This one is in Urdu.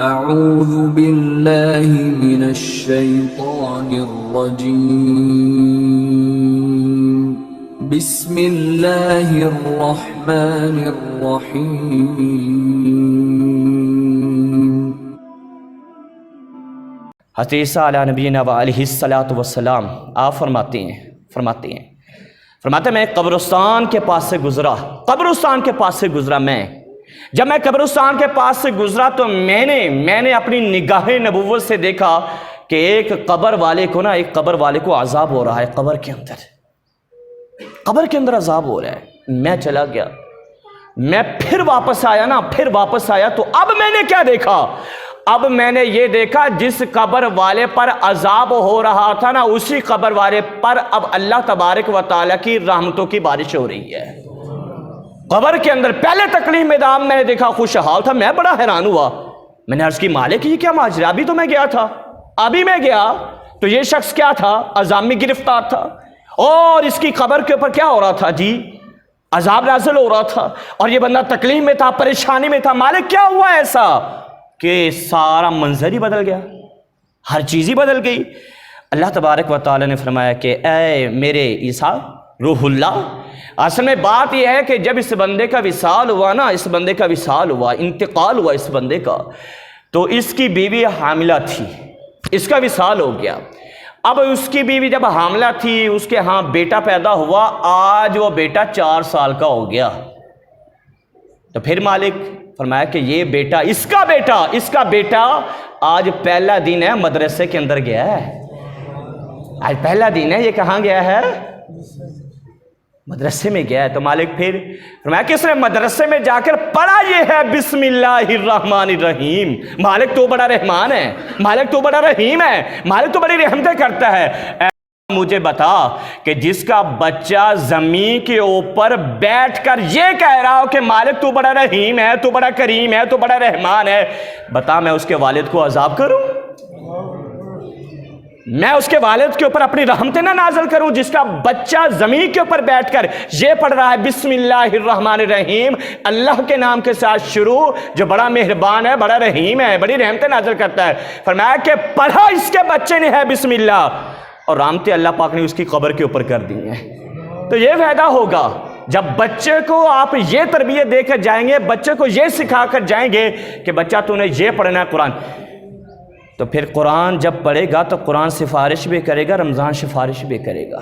اعوذ باللہ من الشیطان الرجیم بسم اللہ الرحمن الرحیم۔ حضرت عیسیٰ علیہ نبینا و علیہ السلام آپ فرماتے ہیں میں قبرستان کے پاس سے گزرا میں جب میں قبرستان کے پاس سے گزرا تو میں نے اپنی نگاہ نبوت سے دیکھا کہ ایک قبر والے کو عذاب ہو رہا ہے، قبر کے اندر عذاب ہو رہا ہے۔ میں چلا گیا، میں پھر واپس آیا تو اب میں نے کیا دیکھا؟ اب میں نے یہ دیکھا جس قبر والے پر عذاب ہو رہا تھا نا، اسی قبر والے پر اب اللہ تبارک و تعالیٰ کی رحمتوں کی بارش ہو رہی ہے۔ قبر کے اندر پہلے تکلیف میں دام میں نے دیکھا خوشحال تھا، میں بڑا حیران ہوا۔ میں نے عرض کی مالک یہ کیا ماجرا؟ ابھی تو میں گیا تھا، ابھی میں گیا تو یہ شخص کیا تھا؟ عذاب میں گرفتار تھا، اور اس کی قبر کے اوپر کیا ہو رہا تھا جی؟ عذاب نازل ہو رہا تھا، اور یہ بندہ تکلیف میں تھا، پریشانی میں تھا۔ مالک کیا ہوا ایسا کہ سارا منظر ہی بدل گیا، ہر چیز ہی بدل گئی؟ اللہ تبارک و تعالی نے فرمایا کہ اے میرے عیسیٰ روح اللہ، اصل میں بات یہ ہے کہ جب اس بندے کا وصال ہوا نا، انتقال ہوا اس بندے کا، تو اس کی بیوی حاملہ تھی، اس کا وصال ہو گیا۔ اب اس کی بیوی جب حاملہ تھی، اس کے ہاں بیٹا پیدا ہوا، آج وہ بیٹا 4 سال کا ہو گیا۔ تو پھر مالک فرمایا کہ یہ بیٹا اس کا بیٹا آج پہلا دن ہے مدرسے کے اندر گیا ہے، آج پہلا دن ہے، یہ کہاں گیا ہے؟ مدرسے میں گیا ہے۔ تو مالک پھر فرمایا کہ اس نے مدرسے میں جا کر پڑھا یہ ہے بسم اللہ الرحمن الرحیم۔ مالک تو بڑا رحمان ہے، مالک تو بڑا رحیم ہے، مالک تو بڑی رحمتیں کرتا ہے۔ مجھے بتا کہ جس کا بچہ زمین کے اوپر بیٹھ کر یہ کہہ رہا ہو کہ مالک تو بڑا رحیم ہے، تو بڑا کریم ہے، تو بڑا رحمان ہے، بتا میں اس کے والد کو عذاب کروں؟ میں اس کے والد کے اوپر اپنی رحمتیں نہ نازل کروں؟ جس کا بچہ زمین کے اوپر بیٹھ کر یہ پڑھ رہا ہے بسم اللہ الرحمن الرحیم، اللہ کے نام کے ساتھ شروع، جو بڑا مہربان ہے، بڑا رحیم ہے، بڑی رحمتیں نازل کرتا ہے۔ فرمایا کہ پڑھا اس کے بچے نے ہے بسم اللہ، اور رحمتیں اللہ پاک نے اس کی قبر کے اوپر کر دی ہیں۔ تو یہ فائدہ ہوگا جب بچے کو آپ یہ تربیت دے کر جائیں گے، بچے کو یہ سکھا کر جائیں گے کہ بچہ تو نے یہ پڑھنا ہے قرآن، تو پھر قرآن جب پڑھے گا تو قرآن سفارش بھی کرے گا، رمضان سفارش بھی کرے گا۔